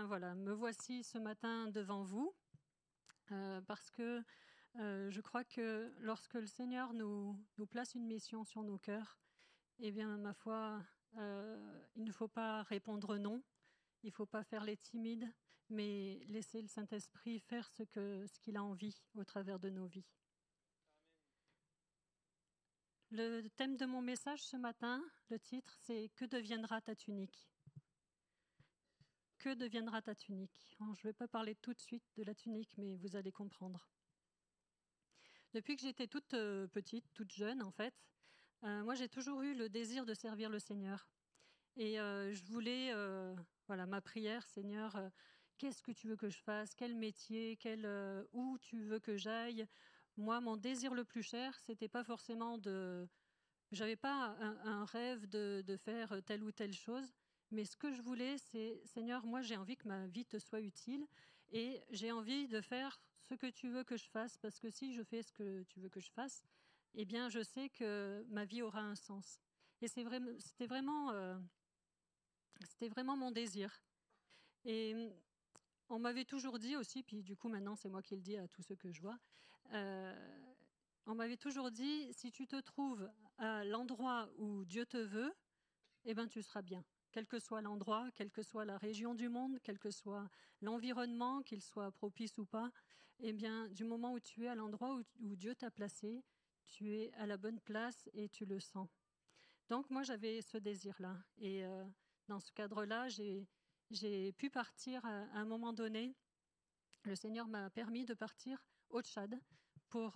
voilà, me voici ce matin devant vous, parce que je crois que lorsque le Seigneur nous place une mission sur nos cœurs, eh bien, ma foi, il ne faut pas répondre non, il ne faut pas faire les timides, mais laisser le Saint-Esprit faire ce qu'il a envie au travers de nos vies. Le thème de mon message ce matin, le titre, c'est « Que deviendra ta tunique ?» Que deviendra ta tunique ? Je ne vais pas parler tout de suite de la tunique, mais vous allez comprendre. Depuis que j'étais toute petite, toute jeune en fait, moi j'ai toujours eu le désir de servir le Seigneur. Et je voulais, voilà, ma prière, Seigneur, qu'est-ce que tu veux que je fasse ? Quel métier ? Où tu veux que j'aille ? Moi, mon désir le plus cher, c'était pas forcément de... J'avais pas un rêve de faire telle ou telle chose, mais ce que je voulais, c'est, Seigneur, moi j'ai envie que ma vie te soit utile et j'ai envie de faire ce que tu veux que je fasse, parce que si je fais ce que tu veux que je fasse, eh bien je sais que ma vie aura un sens. Et c'était vraiment mon désir. Et on m'avait toujours dit aussi, puis du coup maintenant c'est moi qui le dis à tous ceux que je vois, on m'avait toujours dit, si tu te trouves à l'endroit où Dieu te veut, eh ben, tu seras bien. Quel que soit l'endroit, quelle que soit la région du monde, quel que soit l'environnement, qu'il soit propice ou pas, eh bien, du moment où tu es à l'endroit où Dieu t'a placé, tu es à la bonne place et tu le sens. Donc moi, j'avais ce désir-là. Et dans ce cadre-là, j'ai pu partir à un moment donné. Le Seigneur m'a permis de partir au Tchad pour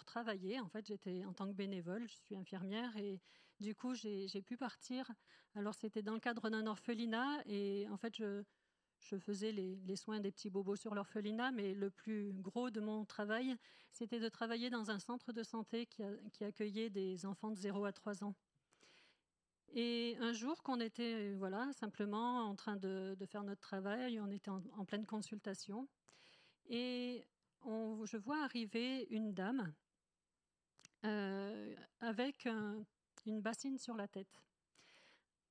travailler. En fait, j'étais en tant que bénévole, je suis infirmière et du coup, j'ai pu partir. Alors, c'était dans le cadre d'un orphelinat et en fait, je faisais les soins des petits bobos sur l'orphelinat, mais le plus gros de mon travail, c'était de travailler dans un centre de santé qui accueillait des enfants de 0 à 3 ans. Et un jour qu'on était voilà, simplement en train de faire notre travail, on était en pleine consultation, et je vois arriver une dame avec une bassine sur la tête.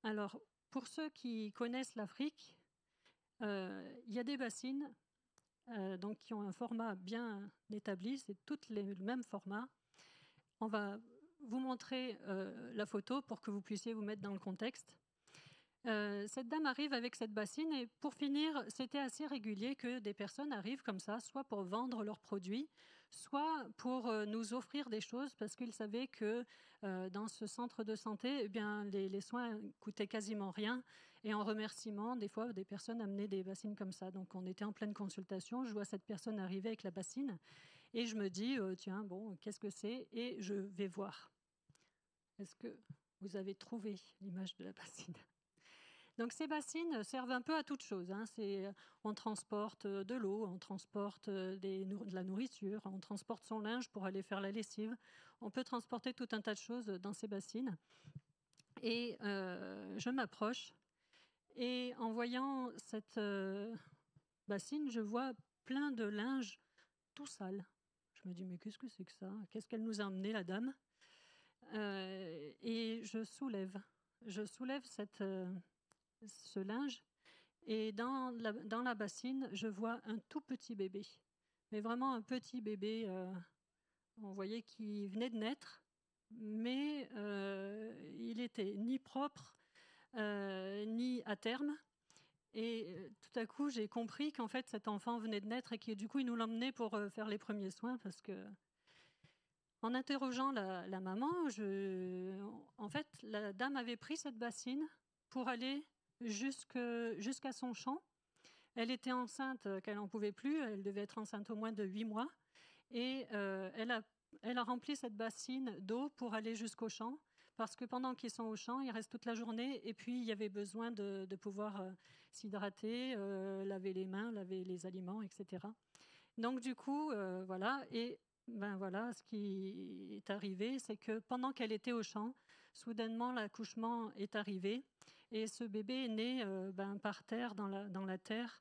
Alors, pour ceux qui connaissent l'Afrique, il y a des bassines donc, qui ont un format bien établi, c'est toutes le même format. On va vous montrer la photo pour que vous puissiez vous mettre dans le contexte. Cette dame arrive avec cette bassine et pour finir, c'était assez régulier que des personnes arrivent comme ça, soit pour vendre leurs produits, soit pour nous offrir des choses parce qu'ils savaient que dans ce centre de santé, eh bien, les soins coûtaient quasiment rien et en remerciement, des fois, des personnes amenaient des bassines comme ça. Donc on était en pleine consultation, je vois cette personne arriver avec la bassine et je me dis, tiens, bon, qu'est-ce que c'est ? Et je vais voir. Est-ce que vous avez trouvé l'image de la bassine ? Donc ces bassines servent un peu à toute chose. On transporte de l'eau, on transporte de la nourriture, on transporte son linge pour aller faire la lessive. On peut transporter tout un tas de choses dans ces bassines. Et je m'approche et en voyant cette bassine, je vois plein de linge tout sale. Je me dis, mais qu'est-ce que c'est que ça ? Qu'est-ce qu'elle nous a emmené, la dame ? Et je soulève ce linge, et dans la bassine, je vois un tout petit bébé, mais vraiment un petit bébé, on voyait qu'il venait de naître, mais il était ni propre, ni à terme. Et tout à coup, j'ai compris qu'en fait, cet enfant venait de naître et que du coup, il nous l'emmenait pour faire les premiers soins, parce que en interrogeant la maman, en fait, la dame avait pris cette bassine pour aller jusqu'à son champ. Elle était enceinte, qu'elle n'en pouvait plus. Elle devait être enceinte au moins de 8 mois. Et elle a rempli cette bassine d'eau pour aller jusqu'au champ. Parce que pendant qu'ils sont au champ, ils restent toute la journée. Et puis, il y avait besoin de pouvoir s'hydrater, laver les mains, laver les aliments, etc. Donc, du coup, voilà. Et ben voilà, ce qui est arrivé, c'est que pendant qu'elle était au champ, soudainement, l'accouchement est arrivé et ce bébé est né par terre, dans la terre.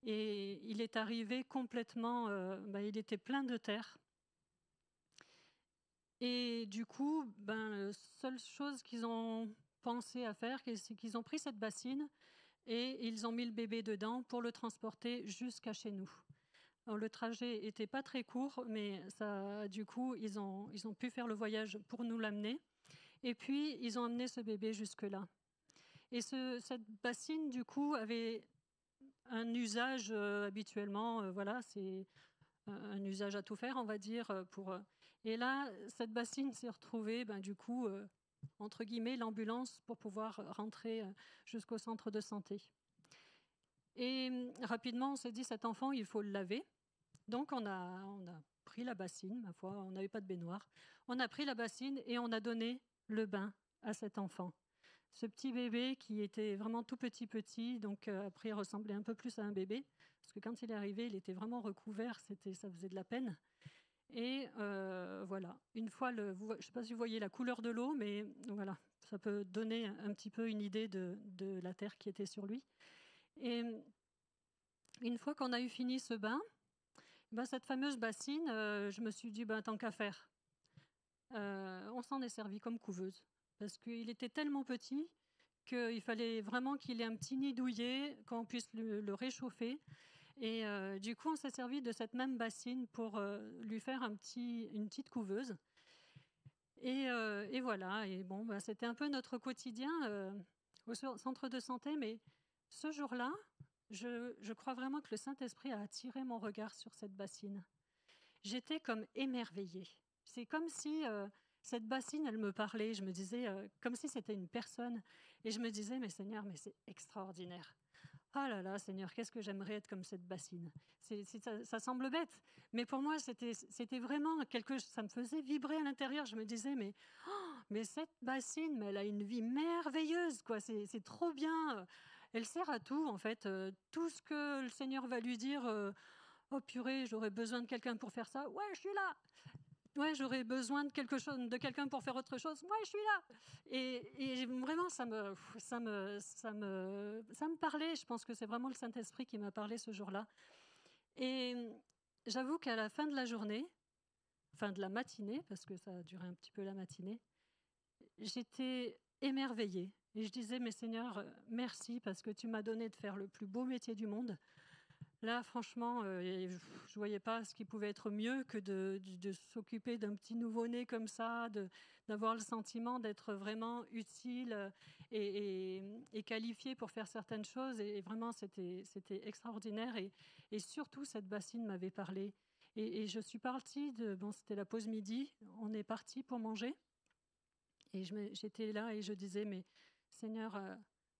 Et il est arrivé complètement, il était plein de terre. Et du coup, la seule chose qu'ils ont pensé à faire, c'est qu'ils ont pris cette bassine et ils ont mis le bébé dedans pour le transporter jusqu'à chez nous. Alors, le trajet n'était pas très court, mais du coup, ils ont pu faire le voyage pour nous l'amener. Et puis, ils ont amené ce bébé jusque-là. Et cette bassine, du coup, avait un usage habituellement, voilà, c'est un usage à tout faire, on va dire. Et là, cette bassine s'est retrouvée, du coup, entre guillemets, l'ambulance pour pouvoir rentrer jusqu'au centre de santé. Et rapidement, on s'est dit, cet enfant, il faut le laver. Donc, on a pris la bassine, ma foi, on n'avait pas de baignoire. On a pris la bassine et on a donné le bain à cet enfant. Ce petit bébé qui était vraiment tout petit, donc après il ressemblait un peu plus à un bébé, parce que quand il est arrivé, il était vraiment recouvert, ça faisait de la peine. Et voilà, une fois, je ne sais pas si vous voyez la couleur de l'eau, mais voilà, ça peut donner un petit peu une idée de la terre qui était sur lui. Et une fois qu'on a eu fini ce bain, cette fameuse bassine, je me suis dit, tant qu'à faire, on s'en est servi comme couveuse. Parce qu'il était tellement petit qu'il fallait vraiment qu'il ait un petit nid douillet, qu'on puisse le réchauffer. Et du coup, on s'est servi de cette même bassine pour lui faire une petite couveuse. Et voilà, et bon, c'était un peu notre quotidien au centre de santé. Mais ce jour-là, je crois vraiment que le Saint-Esprit a attiré mon regard sur cette bassine. J'étais comme émerveillée. C'est comme si cette bassine, elle me parlait. Je me disais, comme si c'était une personne. Et je me disais, mais Seigneur, mais c'est extraordinaire. Ah là là, Seigneur, qu'est-ce que j'aimerais être comme cette bassine. Ça semble bête, mais pour moi, c'était vraiment quelque chose. Ça me faisait vibrer à l'intérieur. Je me disais, mais cette bassine, mais elle a une vie merveilleuse, quoi. C'est trop bien. Elle sert à tout, en fait. Tout ce que le Seigneur va lui dire. Oh purée, j'aurais besoin de quelqu'un pour faire ça. Ouais, je suis là. Ouais, j'aurais besoin de quelqu'un pour faire autre chose. Ouais, je suis là. Et vraiment, ça me parlait. Je pense que c'est vraiment le Saint-Esprit qui m'a parlé ce jour-là. Et j'avoue qu'à la fin de la journée, fin de la matinée, parce que ça a duré un petit peu la matinée, j'étais émerveillée. Et je disais, mais Seigneur, merci parce que tu m'as donné de faire le plus beau métier du monde. Là, franchement, je ne voyais pas ce qui pouvait être mieux que de s'occuper d'un petit nouveau-né comme ça, d'avoir le sentiment d'être vraiment utile et qualifié pour faire certaines choses. Et vraiment, c'était extraordinaire. Et surtout, cette bassine m'avait parlé. Et je suis partie, c'était la pause midi, on est parti pour manger. Et j'étais là et je disais, mais Seigneur,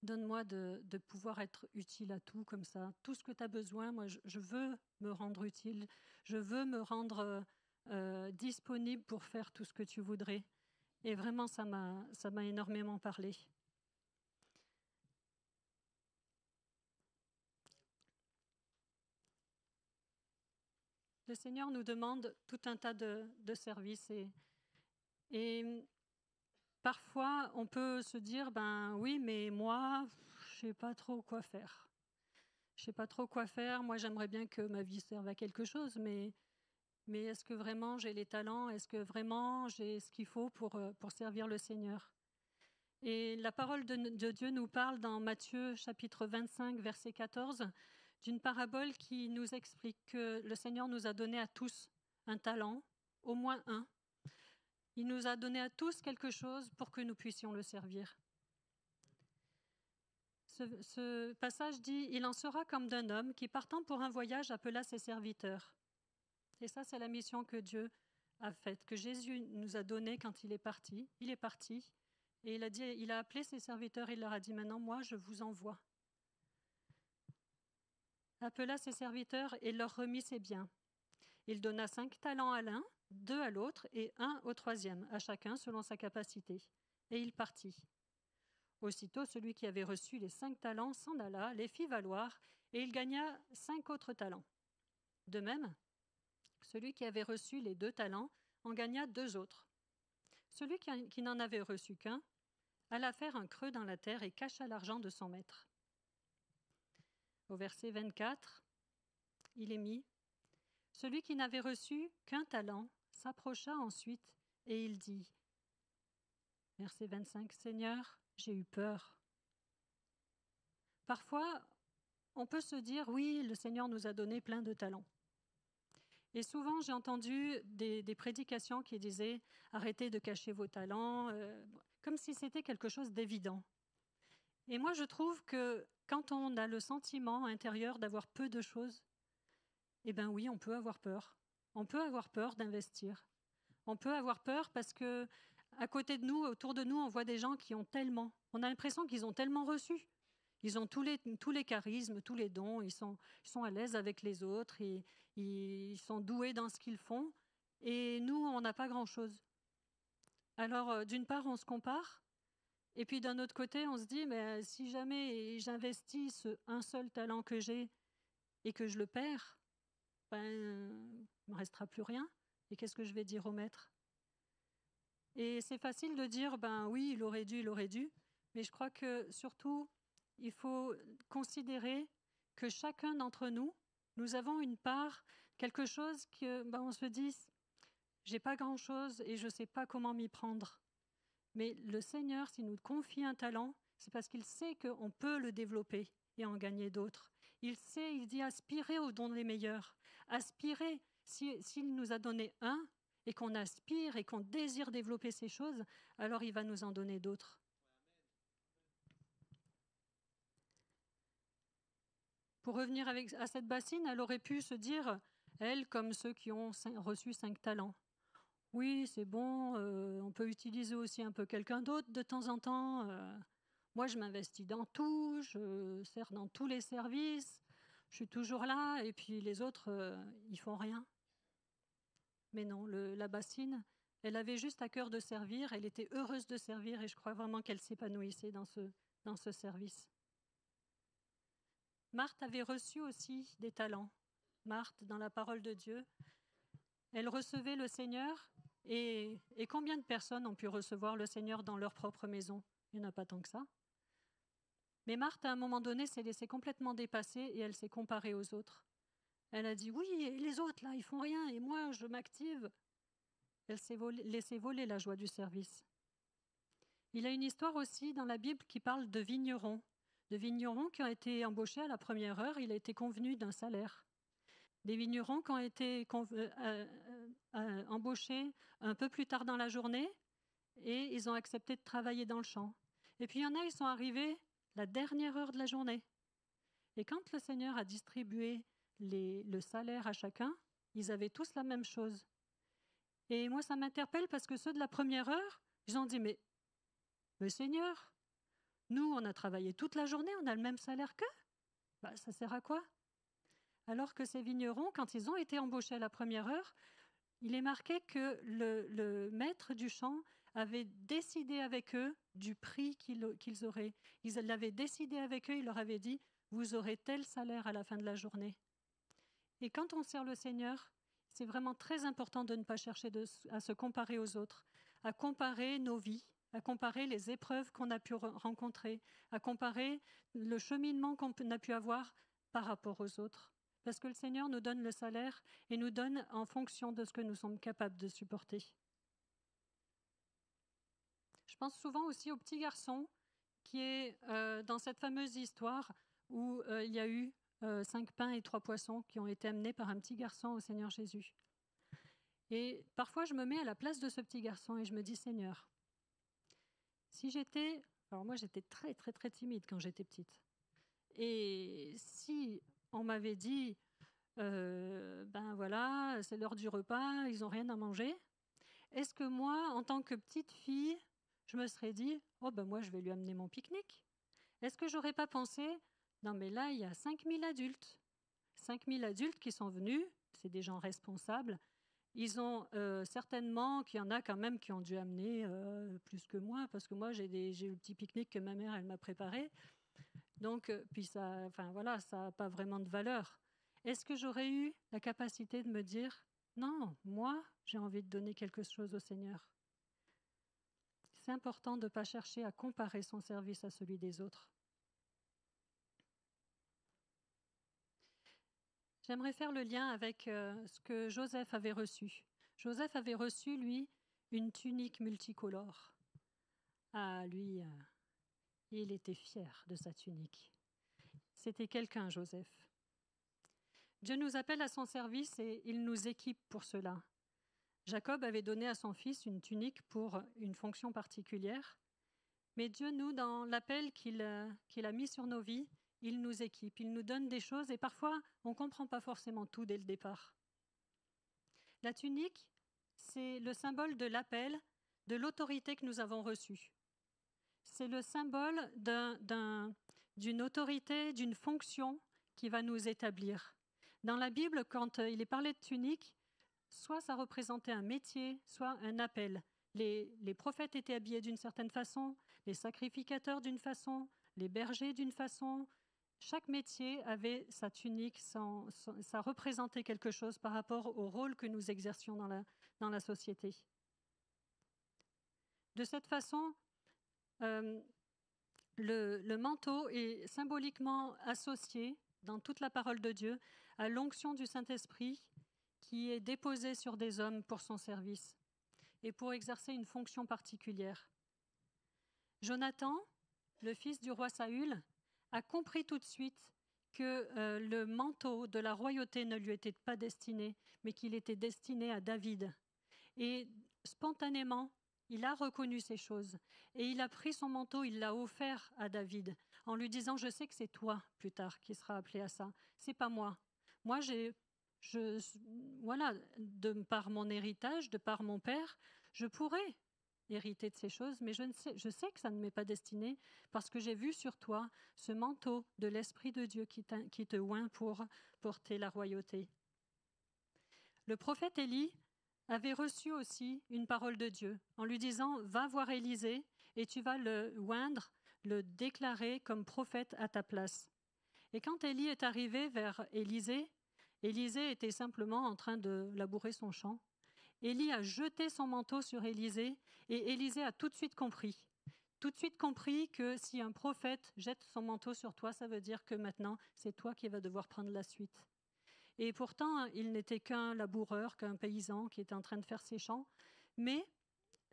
donne-moi de pouvoir être utile à tout comme ça. Tout ce que tu as besoin, moi, je veux me rendre utile. Je veux me rendre disponible pour faire tout ce que tu voudrais. Et vraiment, ça m'a énormément parlé. Le Seigneur nous demande tout un tas de services. Et parfois, on peut se dire, oui, mais moi, je ne sais pas trop quoi faire. Je ne sais pas trop quoi faire. Moi, j'aimerais bien que ma vie serve à quelque chose, mais est-ce que vraiment j'ai les talents? Est-ce que vraiment j'ai ce qu'il faut pour servir le Seigneur? Et la parole de Dieu nous parle dans Matthieu chapitre 25, verset 14, d'une parabole qui nous explique que le Seigneur nous a donné à tous un talent, au moins un. Il nous a donné à tous quelque chose pour que nous puissions le servir. Ce passage dit « Il en sera comme d'un homme qui, partant pour un voyage, appela ses serviteurs. » Et ça, c'est la mission que Dieu a faite, que Jésus nous a donnée quand il est parti. Il est parti et il a appelé ses serviteurs, il leur a dit « Maintenant, moi, je vous envoie. » Appela ses serviteurs et leur remit ses biens. Il donna 5 talents à l'un, 2 à l'autre et 1 au troisième, à chacun selon sa capacité. Et il partit. Aussitôt, celui qui avait reçu les 5 talents s'en alla, les fit valoir, et il gagna 5 autres talents. De même, celui qui avait reçu les 2 talents en gagna 2 autres. Celui qui n'en avait reçu qu'un alla faire un creux dans la terre et cacha l'argent de son maître. Au verset 24, il est mis « Celui qui n'avait reçu qu'un talent s'approcha ensuite et il dit, verset 25, « Seigneur, j'ai eu peur. parfois, on peut se dire, oui, le Seigneur nous a donné plein de talents. Et souvent, j'ai entendu des prédications qui disaient, arrêtez de cacher vos talents, comme si c'était quelque chose d'évident. Et moi, je trouve que quand on a le sentiment intérieur d'avoir peu de choses, eh bien oui, on peut avoir peur. On peut avoir peur d'investir. On peut avoir peur parce que à côté de nous, autour de nous, on voit des gens qui ont tellement. On a l'impression qu'ils ont tellement reçu. Ils ont tous les charismes, tous les dons. Ils sont à l'aise avec les autres. Ils sont doués dans ce qu'ils font. Et nous, on n'a pas grand-chose. Alors, d'une part, on se compare. Et puis d'un autre côté, on se dit, mais si jamais j'investis un seul talent que j'ai et que je le perds, ben, il ne me restera plus rien. Et qu'est-ce que je vais dire au maître? Et c'est facile de dire, ben oui, il aurait dû. Mais je crois que surtout, il faut considérer que chacun d'entre nous, nous avons une part, quelque chose que, ben, on se dit, j'ai pas grand-chose et je sais pas comment m'y prendre. Mais le Seigneur, s'il nous confie un talent, c'est parce qu'il sait qu'on peut le développer et en gagner d'autres. Il sait, il dit aspirez aux dons les meilleurs. Aspirez, s'il nous a donné un et qu'on aspire et qu'on désire développer ces choses, alors il va nous en donner d'autres. Pour revenir à cette bassine, elle aurait pu se dire, elle, comme ceux qui ont reçu 5 talents. Oui, c'est bon, on peut utiliser aussi un peu quelqu'un d'autre de temps en temps. Moi, je m'investis dans tout, je sers dans tous les services, je suis toujours là, et puis les autres, ils font rien. Mais non, la bassine, elle avait juste à cœur de servir, elle était heureuse de servir, et je crois vraiment qu'elle s'épanouissait dans ce service. Marthe avait reçu aussi des talents. Marthe, dans la parole de Dieu, elle recevait le Seigneur. Et combien de personnes ont pu recevoir le Seigneur dans leur propre maison? Il n'y en a pas tant que ça. Mais Marthe, à un moment donné, s'est laissée complètement dépasser et elle s'est comparée aux autres. Elle a dit, oui, et les autres, là, ils font rien, et moi, je m'active. Elle s'est laissée voler la joie du service. Il y a une histoire aussi dans la Bible qui parle de vignerons qui ont été embauchés à la première heure. Il a été convenu d'un salaire. Des vignerons qui ont été embauchés un peu plus tard dans la journée et ils ont accepté de travailler dans le champ. Et puis il y en a, ils sont arrivés la dernière heure de la journée. Et quand le Seigneur a distribué le salaire à chacun, ils avaient tous la même chose. Et moi, ça m'interpelle parce que ceux de la première heure, ils ont dit, mais Seigneur, nous, on a travaillé toute la journée, on a le même salaire qu'eux. Ben, ça sert à quoi? Alors que ces vignerons, quand ils ont été embauchés à la première heure, il est marqué que le maître du champ avait décidé avec eux du prix qu'ils auraient. Ils l'avaient décidé avec eux, il leur avait dit, vous aurez tel salaire à la fin de la journée. Et quand on sert le Seigneur, c'est vraiment très important de ne pas chercher à se comparer aux autres, à comparer nos vies, à comparer les épreuves qu'on a pu rencontrer, à comparer le cheminement qu'on a pu avoir par rapport aux autres. Parce que le Seigneur nous donne le salaire et nous donne en fonction de ce que nous sommes capables de supporter. Je pense souvent aussi au petit garçon qui est dans cette fameuse histoire où il y a eu 5 pains et 3 poissons qui ont été amenés par un petit garçon au Seigneur Jésus. Et parfois, je me mets à la place de ce petit garçon et je me dis, Seigneur, si j'étais... Alors moi, j'étais très, très, très timide quand j'étais petite. Et si on m'avait dit, ben voilà, c'est l'heure du repas, ils n'ont rien à manger, est-ce que moi, en tant que petite fille, je me serais dit, oh ben moi, je vais lui amener mon pique-nique? Est-ce que j'aurais pas pensé, non mais là, il y a 5000 adultes. 5000 adultes qui sont venus, c'est des gens responsables. Ils ont certainement, qu'il y en a quand même qui ont dû amener plus que moi, parce que moi, j'ai le petit pique-nique que ma mère, elle m'a préparé. Donc, puis ça, enfin voilà, ça n'a pas vraiment de valeur. Est-ce que j'aurais eu la capacité de me dire, non, moi, j'ai envie de donner quelque chose au Seigneur? C'est important de ne pas chercher à comparer son service à celui des autres. J'aimerais faire le lien avec ce que Joseph avait reçu. Joseph avait reçu, lui, une tunique multicolore. Ah, lui, il était fier de sa tunique. c'était quelqu'un, Joseph. Dieu nous appelle à son service et il nous équipe pour cela. Jacob avait donné à son fils une tunique pour une fonction particulière, mais Dieu, nous, dans l'appel qu'il a mis sur nos vies, il nous équipe, il nous donne des choses et parfois on ne comprend pas forcément tout dès le départ. La tunique, c'est le symbole de l'appel, de l'autorité que nous avons reçue. C'est le symbole d'une autorité, d'une fonction qui va nous établir. Dans la Bible, quand il est parlé de tunique, soit ça représentait un métier, soit un appel. Les prophètes étaient habillés d'une certaine façon, les sacrificateurs d'une façon, les bergers d'une façon. Chaque métier avait sa tunique, ça représentait quelque chose par rapport au rôle que nous exercions dans la société. De cette façon, le manteau est symboliquement associé dans toute la parole de Dieu à l'onction du Saint-Esprit qui est déposée sur des hommes pour son service et pour exercer une fonction particulière. Jonathan, le fils du roi Saül, a compris tout de suite que le manteau de la royauté ne lui était pas destiné, mais qu'il était destiné à David. Et spontanément, il a reconnu ces choses et il a pris son manteau, il l'a offert à David en lui disant « Je sais que c'est toi plus tard qui seras appelé à ça, c'est pas moi. Moi, voilà, par mon héritage, de par mon père, je pourrais hériter de ces choses, mais je sais que ça ne m'est pas destiné parce que j'ai vu sur toi ce manteau de l'Esprit de Dieu qui te oint pour porter la royauté. » Le prophète Élie avait reçu aussi une parole de Dieu en lui disant « Va voir Élisée et tu vas le oindre, le déclarer comme prophète à ta place. » Et quand Élie est arrivé vers Élisée, Élisée était simplement en train de labourer son champ. Élie a jeté son manteau sur Élisée et Élisée a tout de suite compris. Tout de suite compris que si un prophète jette son manteau sur toi, ça veut dire que maintenant, c'est toi qui vas devoir prendre la suite. Et pourtant, il n'était qu'un laboureur, qu'un paysan qui était en train de faire ses champs. Mais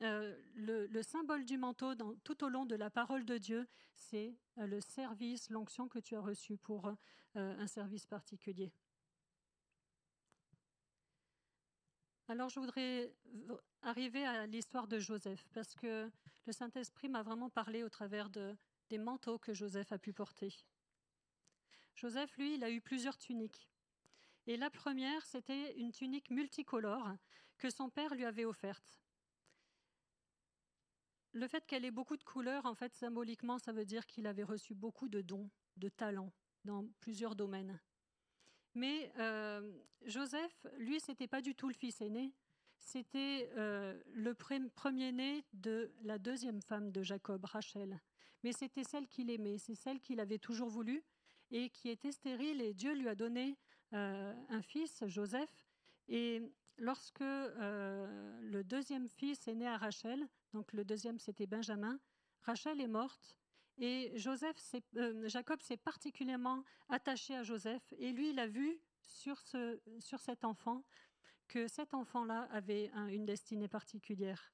le symbole du manteau tout au long de la parole de Dieu, c'est le service, l'onction que tu as reçue pour un service particulier. Alors je voudrais arriver à l'histoire de Joseph, parce que le Saint-Esprit m'a vraiment parlé au travers des manteaux que Joseph a pu porter. Joseph, lui, il a eu plusieurs tuniques. Et la première, c'était une tunique multicolore que son père lui avait offerte. Le fait qu'elle ait beaucoup de couleurs, en fait, symboliquement, ça veut dire qu'il avait reçu beaucoup de dons, de talents dans plusieurs domaines. Mais Joseph, lui, c'était pas du tout le fils aîné. C'était le premier-né de la deuxième femme de Jacob, Rachel. Mais c'était celle qu'il aimait, c'est celle qu'il avait toujours voulu et qui était stérile. Et Dieu lui a donné un fils, Joseph. Et lorsque le deuxième fils est né à Rachel, donc le deuxième c'était Benjamin, Rachel est morte. Et Jacob s'est particulièrement attaché à Joseph et lui, il a vu sur cet enfant que cet enfant-là avait une destinée particulière.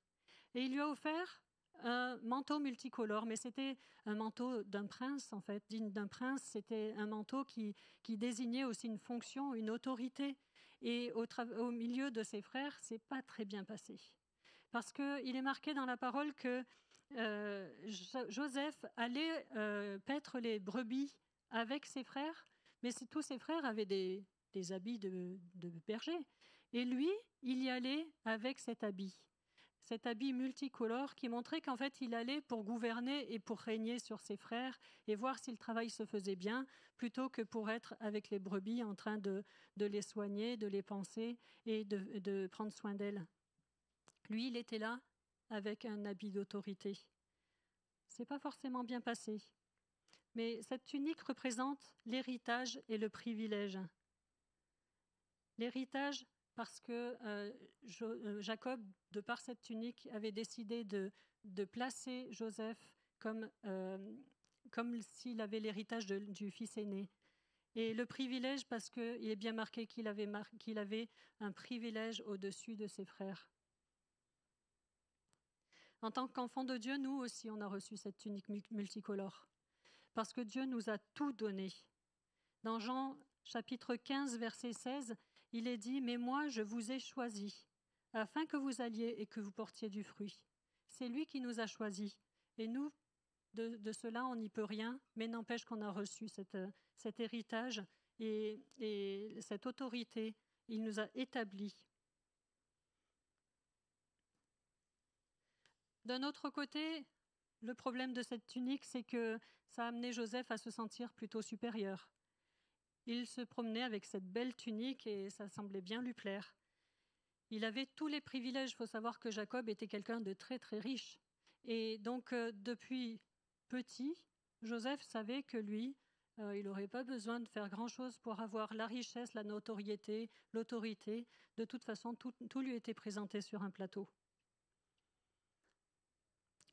Et il lui a offert un manteau multicolore, mais c'était un manteau d'un prince, en fait, digne d'un prince. C'était un manteau qui désignait aussi une fonction, une autorité. Et au milieu de ses frères, c'est pas très bien passé. Parce qu'il est marqué dans la parole que Joseph allait paître les brebis avec ses frères, mais tous ses frères avaient des habits de berger. Et lui, il y allait avec cet habit multicolore qui montrait qu'en fait, il allait pour gouverner et pour régner sur ses frères et voir si le travail se faisait bien, plutôt que pour être avec les brebis en train de les soigner, de les panser et de prendre soin d'elles. Lui, il était là avec un habit d'autorité. C'est pas forcément bien passé. Mais cette tunique représente l'héritage et le privilège. L'héritage parce que Jacob, de par cette tunique, avait décidé de placer Joseph comme s'il avait l'héritage du fils aîné. Et le privilège parce qu'il est bien marqué qu'il avait un privilège au-dessus de ses frères. En tant qu'enfant de Dieu, nous aussi, on a reçu cette tunique multicolore. Parce que Dieu nous a tout donné. Dans Jean chapitre 15, verset 16, il est dit « Mais moi, je vous ai choisi, afin que vous alliez et que vous portiez du fruit. » C'est lui qui nous a choisis. Et nous, de cela, on n'y peut rien, mais n'empêche qu'on a reçu cet héritage et cette autorité. Il nous a établis. D'un autre côté, le problème de cette tunique, c'est que ça a amené Joseph à se sentir plutôt supérieur. Il se promenait avec cette belle tunique et ça semblait bien lui plaire. Il avait tous les privilèges. Il faut savoir que Jacob était quelqu'un de très très riche. Et donc depuis petit, Joseph savait que lui, il n'aurait pas besoin de faire grand-chose pour avoir la richesse, la notoriété, l'autorité. De toute façon, tout lui était présenté sur un plateau.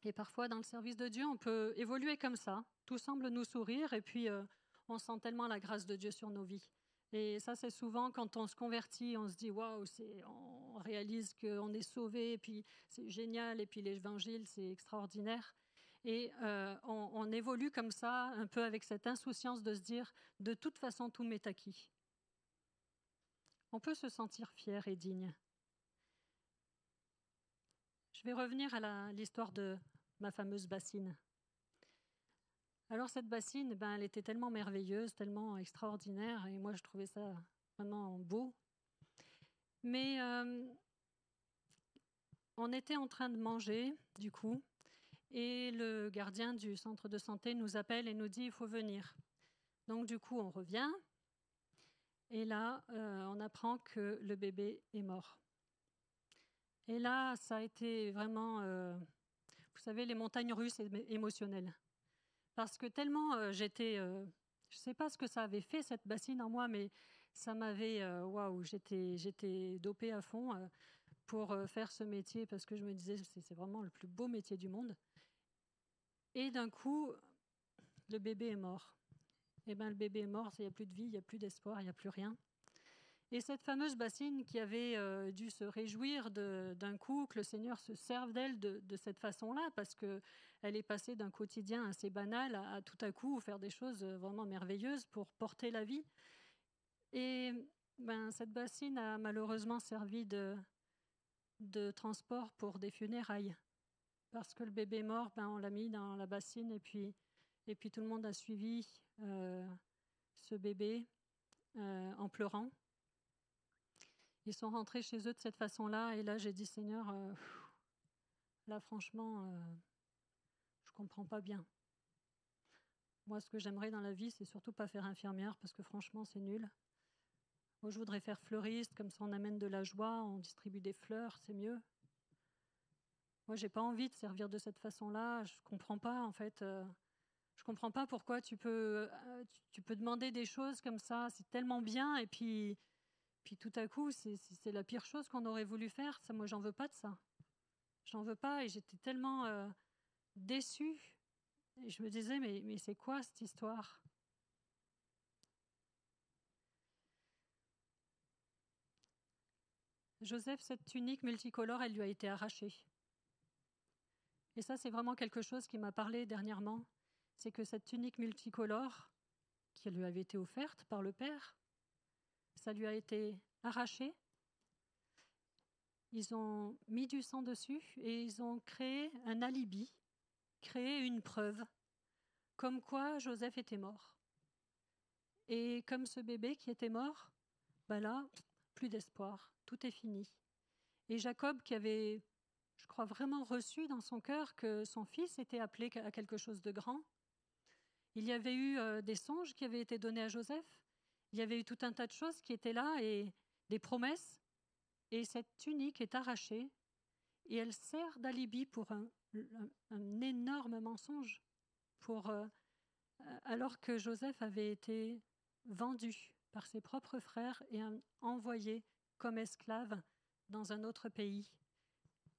Et parfois, dans le service de Dieu, on peut évoluer comme ça. Tout semble nous sourire et puis on sent tellement la grâce de Dieu sur nos vies. Et ça, c'est souvent quand on se convertit, on se dit waouh, on réalise qu'on est sauvé, et puis c'est génial, et puis l'évangile, c'est extraordinaire. Et on évolue comme ça, un peu avec cette insouciance de se dire de toute façon, tout m'est acquis. On peut se sentir fier et digne. Je vais revenir à l'histoire de ma fameuse bassine. Alors cette bassine, elle était tellement merveilleuse, tellement extraordinaire, et moi je trouvais ça vraiment beau. Mais on était en train de manger, du coup, et le gardien du centre de santé nous appelle et nous dit « il faut venir ». Donc du coup, on revient, et là, on apprend que le bébé est mort. Et là, ça a été vraiment, vous savez, les montagnes russes émotionnelles. Parce que tellement j'étais, je ne sais pas ce que ça avait fait, cette bassine en moi, mais ça m'avait, waouh, j'étais dopée à fond pour faire ce métier, parce que je me disais, c'est vraiment le plus beau métier du monde. Et d'un coup, le bébé est mort. Et le bébé est mort, il n'y a plus de vie, il n'y a plus d'espoir, il n'y a plus rien. Et cette fameuse bassine qui avait dû se réjouir d'un coup que le Seigneur se serve d'elle de cette façon-là, parce qu'elle est passée d'un quotidien assez banal à tout à coup faire des choses vraiment merveilleuses pour porter la vie. Et cette bassine a malheureusement servi de transport pour des funérailles. Parce que le bébé mort, on l'a mis dans la bassine et puis tout le monde a suivi ce bébé en pleurant. Ils sont rentrés chez eux de cette façon-là, et là j'ai dit Seigneur, là franchement, je comprends pas bien. Moi, ce que j'aimerais dans la vie, c'est surtout pas faire infirmière, parce que franchement, c'est nul. Moi, je voudrais faire fleuriste, comme ça on amène de la joie, on distribue des fleurs, c'est mieux. Moi, j'ai pas envie de servir de cette façon-là. Je comprends pas, en fait. Je comprends pas pourquoi tu peux demander des choses comme ça. C'est tellement bien, et puis tout à coup, c'est la pire chose qu'on aurait voulu faire. Ça, moi, j'en veux pas de ça. J'en veux pas, et j'étais tellement déçue. Et je me disais, mais c'est quoi cette histoire ? Joseph, cette tunique multicolore, elle lui a été arrachée. Et ça, c'est vraiment quelque chose qui m'a parlé dernièrement. C'est que cette tunique multicolore, qui lui avait été offerte par le Père, ça lui a été arraché. Ils ont mis du sang dessus et ils ont créé un alibi, créé une preuve, comme quoi Joseph était mort. Et comme ce bébé qui était mort, là, plus d'espoir, tout est fini. Et Jacob, qui avait, je crois, vraiment reçu dans son cœur que son fils était appelé à quelque chose de grand, il y avait eu des songes qui avaient été donnés à Joseph, il y avait eu tout un tas de choses qui étaient là, et des promesses, et cette tunique est arrachée, et elle sert d'alibi pour un énorme mensonge, alors que Joseph avait été vendu par ses propres frères et envoyé comme esclave dans un autre pays.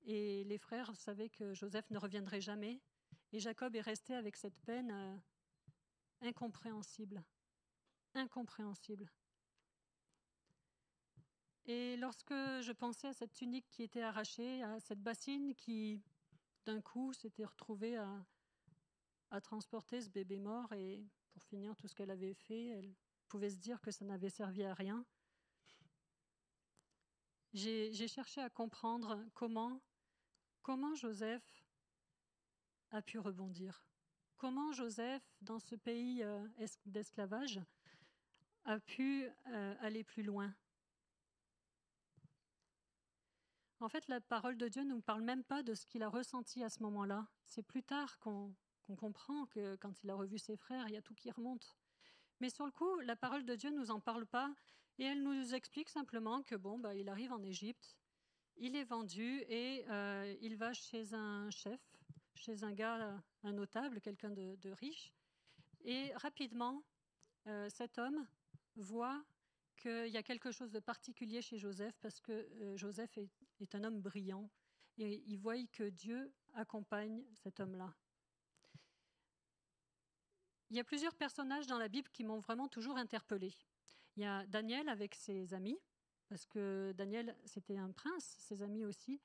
Et les frères savaient que Joseph ne reviendrait jamais, et Jacob est resté avec cette peine incompréhensible. Incompréhensible. Et lorsque je pensais à cette tunique qui était arrachée, à cette bassine qui, d'un coup, s'était retrouvée à transporter ce bébé mort, et pour finir tout ce qu'elle avait fait, pouvaient se dire que ça n'avait servi à rien. J'ai cherché à comprendre comment Joseph a pu rebondir. Comment Joseph, dans ce pays d'esclavage, a pu aller plus loin. En fait, la parole de Dieu ne nous parle même pas de ce qu'il a ressenti à ce moment-là. C'est plus tard qu'on comprend que quand il a revu ses frères, il y a tout qui remonte. Mais sur le coup, la parole de Dieu ne nous en parle pas et elle nous explique simplement que il arrive en Égypte, il est vendu et il va chez un chef, chez un gars, un notable, quelqu'un de riche. Et rapidement, cet homme voit qu'il y a quelque chose de particulier chez Joseph parce que Joseph est un homme brillant et il voit que Dieu accompagne cet homme-là. Il y a plusieurs personnages dans la Bible qui m'ont vraiment toujours interpellée. Il y a Daniel avec ses amis, parce que Daniel, c'était un prince, ses amis aussi.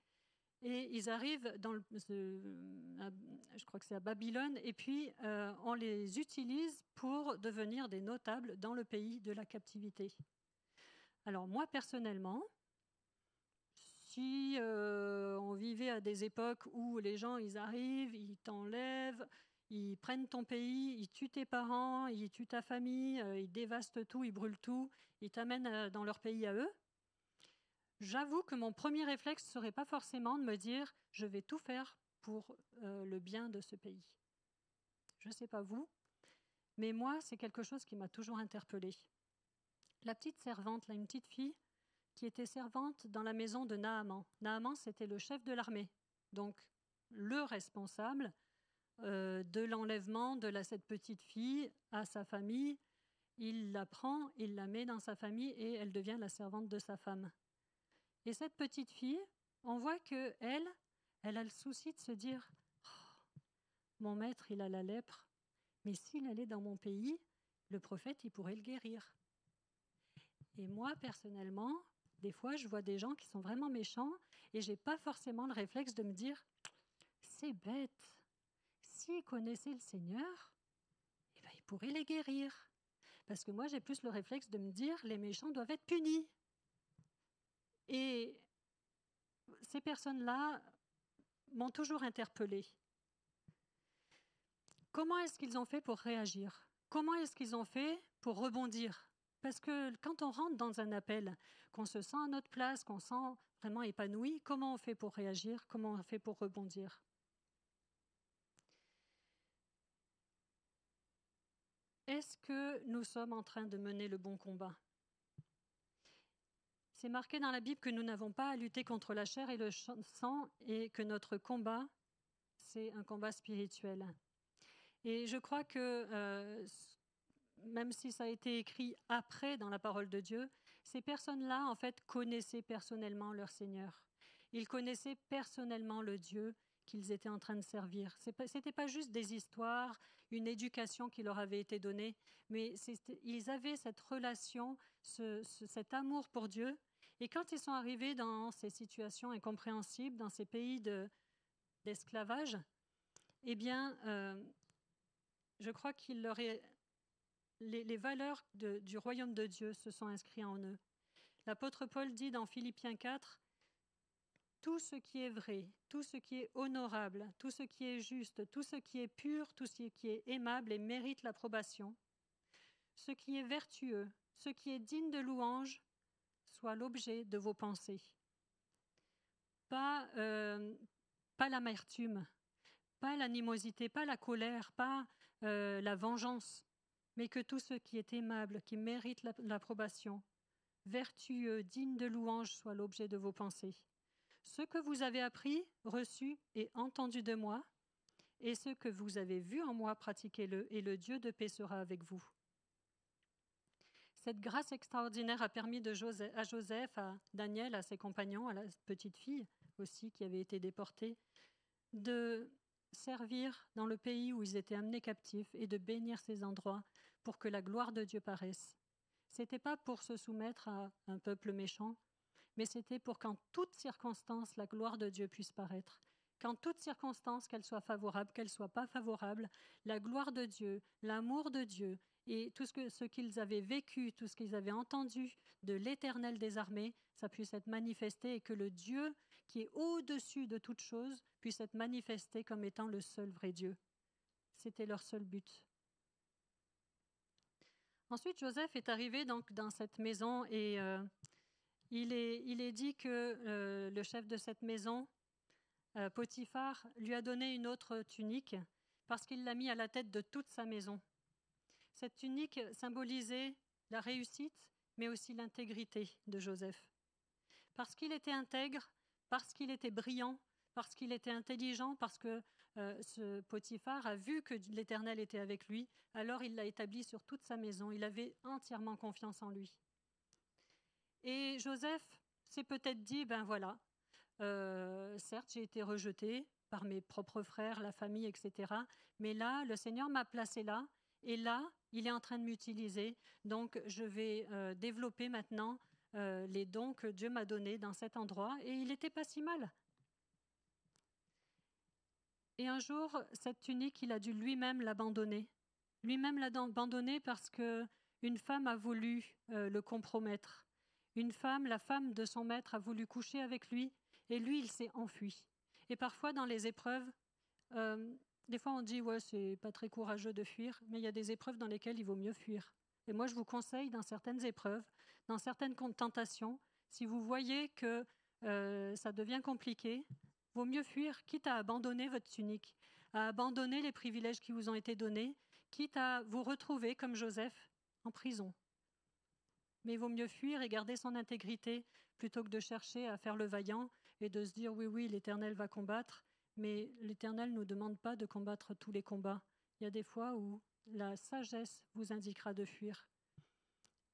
Et ils arrivent je crois que c'est à Babylone, et puis on les utilise pour devenir des notables dans le pays de la captivité. Alors moi, personnellement, si on vivait à des époques où les gens, ils arrivent, ils t'enlèvent, ils prennent ton pays, ils tuent tes parents, ils tuent ta famille, ils dévastent tout, ils brûlent tout, ils t'amènent dans leur pays à eux, j'avoue que mon premier réflexe ne serait pas forcément de me dire « je vais tout faire pour le bien de ce pays ». Je ne sais pas vous, mais moi, c'est quelque chose qui m'a toujours interpellée. La petite servante, là, une petite fille qui était servante dans la maison de Naaman. Naaman, c'était le chef de l'armée, donc le responsable de l'enlèvement de cette petite fille à sa famille. Il la prend, il la met dans sa famille et elle devient la servante de sa femme. Et cette petite fille, on voit qu'elle a le souci de se dire oh, « mon maître, il a la lèpre, mais s'il allait dans mon pays, le prophète, il pourrait le guérir. » Et moi, personnellement, des fois, je vois des gens qui sont vraiment méchants et je n'ai pas forcément le réflexe de me dire « c'est bête, s'ils connaissaient le Seigneur, eh ben, il pourrait les guérir. » Parce que moi, j'ai plus le réflexe de me dire « les méchants doivent être punis. » Et ces personnes-là m'ont toujours interpellée. Comment est-ce qu'ils ont fait pour réagir? Comment est-ce qu'ils ont fait pour rebondir? Parce que quand on rentre dans un appel, qu'on se sent à notre place, qu'on se sent vraiment épanoui, comment on fait pour réagir? Comment on fait pour rebondir? Est-ce que nous sommes en train de mener le bon combat? C'est marqué dans la Bible que nous n'avons pas à lutter contre la chair et le sang et que notre combat, c'est un combat spirituel. Et je crois que même si ça a été écrit après dans la parole de Dieu, ces personnes-là, en fait, connaissaient personnellement leur Seigneur. Ils connaissaient personnellement le Dieu qu'ils étaient en train de servir. Ce n'était pas juste des histoires, une éducation qui leur avait été donnée, mais ils avaient cette relation, cet amour pour Dieu. Et quand ils sont arrivés dans ces situations incompréhensibles, dans ces pays d'esclavage, eh bien, je crois qu'il leur est... Les valeurs du royaume de Dieu se sont inscrites en eux. L'apôtre Paul dit dans Philippiens 4, « Tout ce qui est vrai, tout ce qui est honorable, tout ce qui est juste, tout ce qui est pur, tout ce qui est aimable et mérite l'approbation, ce qui est vertueux, ce qui est digne de louange, soit l'objet de vos pensées. » Pas l'amertume, pas l'animosité, pas la colère, pas la vengeance, mais que tout ce qui est aimable, qui mérite l'approbation, vertueux, digne de louange, soit l'objet de vos pensées. Ce que vous avez appris, reçu et entendu de moi, et ce que vous avez vu en moi, pratiquez-le, et le Dieu de paix sera avec vous. Cette grâce extraordinaire a permis à Joseph, à Daniel, à ses compagnons, à la petite fille aussi qui avait été déportée, de servir dans le pays où ils étaient amenés captifs et de bénir ces endroits pour que la gloire de Dieu paraisse. Ce n'était pas pour se soumettre à un peuple méchant, mais c'était pour qu'en toute circonstance, la gloire de Dieu puisse paraître. Qu'en toute circonstance, qu'elle soit favorable, qu'elle ne soit pas favorable, la gloire de Dieu, l'amour de Dieu et tout ce qu'ils avaient vécu, tout ce qu'ils avaient entendu de l'Éternel des armées, ça puisse être manifesté et que le Dieu qui est au-dessus de toute chose puisse être manifesté comme étant le seul vrai Dieu. C'était leur seul but. Ensuite, Joseph est arrivé donc dans cette maison et il est dit que le chef de cette maison, Potiphar, lui a donné une autre tunique parce qu'il l'a mis à la tête de toute sa maison. Cette tunique symbolisait la réussite, mais aussi l'intégrité de Joseph. Parce qu'il était intègre, parce qu'il était brillant, parce qu'il était intelligent, parce que ce Potiphar a vu que l'Éternel était avec lui, alors il l'a établi sur toute sa maison. Il avait entièrement confiance en lui. Et Joseph s'est peut-être dit, ben voilà, certes, j'ai été rejeté par mes propres frères, la famille, etc. Mais là, le Seigneur m'a placé là, et là, il est en train de m'utiliser. Donc, je vais développer maintenant les dons que Dieu m'a donnés dans cet endroit. Et il n'était pas si mal. Et un jour, cette tunique, il a dû lui-même l'abandonner. Lui-même l'a abandonné parce qu'une femme a voulu le compromettre. Une femme, la femme de son maître, a voulu coucher avec lui et lui, il s'est enfui. Et parfois, dans les épreuves, des fois on dit « ouais, c'est pas très courageux de fuir », mais il y a des épreuves dans lesquelles il vaut mieux fuir. Et moi, je vous conseille, dans certaines épreuves, dans certaines tentations, si vous voyez que ça devient compliqué, vaut mieux fuir, quitte à abandonner votre tunique, à abandonner les privilèges qui vous ont été donnés, quitte à vous retrouver, comme Joseph, en prison. Mais il vaut mieux fuir et garder son intégrité plutôt que de chercher à faire le vaillant et de se dire « oui, oui, l'Éternel va combattre ». Mais l'Éternel ne nous demande pas de combattre tous les combats. Il y a des fois où la sagesse vous indiquera de fuir.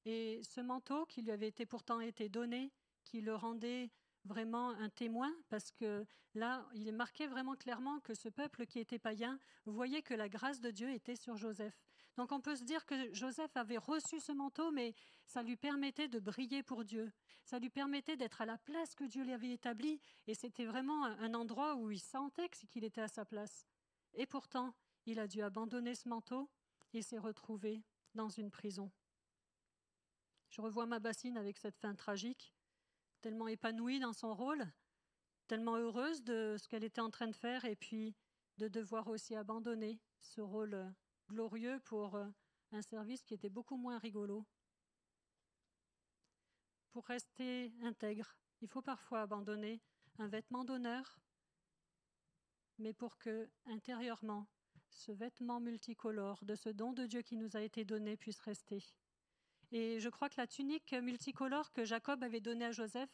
Et ce manteau qui lui avait pourtant été donné, qui le rendait vraiment un témoin, parce que là, il est marqué vraiment clairement que ce peuple qui était païen voyait que la grâce de Dieu était sur Joseph. Donc on peut se dire que Joseph avait reçu ce manteau, mais ça lui permettait de briller pour Dieu. Ça lui permettait d'être à la place que Dieu lui avait établie, et c'était vraiment un endroit où il sentait qu'il était à sa place. Et pourtant, il a dû abandonner ce manteau et s'est retrouvé dans une prison. Je revois ma bassine avec cette fin tragique, tellement épanouie dans son rôle, tellement heureuse de ce qu'elle était en train de faire, et puis de devoir aussi abandonner ce rôle glorieux pour un service qui était beaucoup moins rigolo. Pour rester intègre, il faut parfois abandonner un vêtement d'honneur, mais pour que, intérieurement, ce vêtement multicolore de ce don de Dieu qui nous a été donné puisse rester. Et je crois que la tunique multicolore que Jacob avait donnée à Joseph,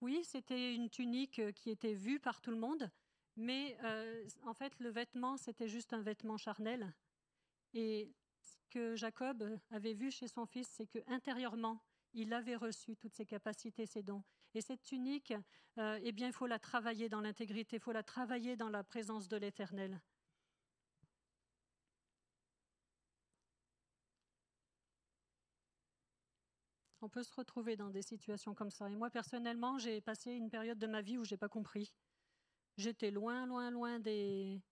oui, c'était une tunique qui était vue par tout le monde, mais en fait, le vêtement, c'était juste un vêtement charnel. Et ce que Jacob avait vu chez son fils, c'est qu'intérieurement, il avait reçu toutes ses capacités, ses dons. Et cette tunique, eh bien, il faut la travailler dans l'intégrité, il faut la travailler dans la présence de l'Éternel. On peut se retrouver dans des situations comme ça. Et moi, personnellement, j'ai passé une période de ma vie où je n'ai pas compris. J'étais loin, loin, loin des